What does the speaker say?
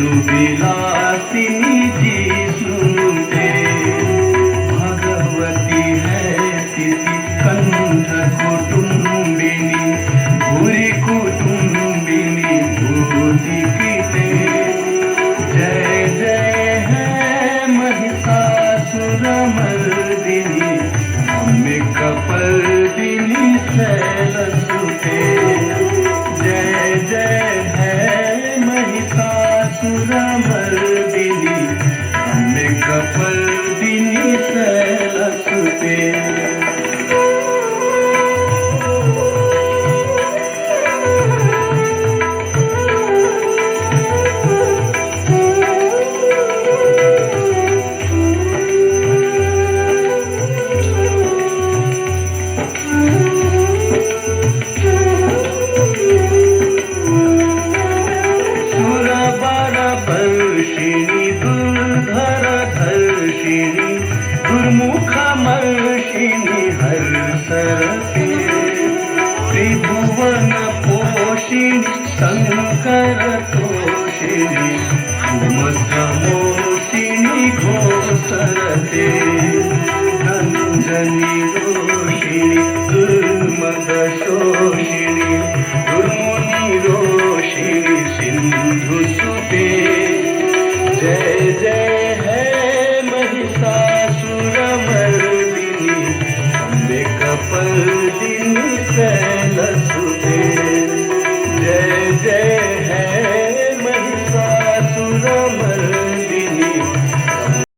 विलासिनी जी सुनते, भगवती है तिथि कंठ कुटुंबिनी, भूरि कुटुंबिनी भूति कीते। जय जय है महिषासुरमर्दिनी, अम्बिकापर्दिनी शैलसुते। जय जय है महिषासुरमर्दिनी,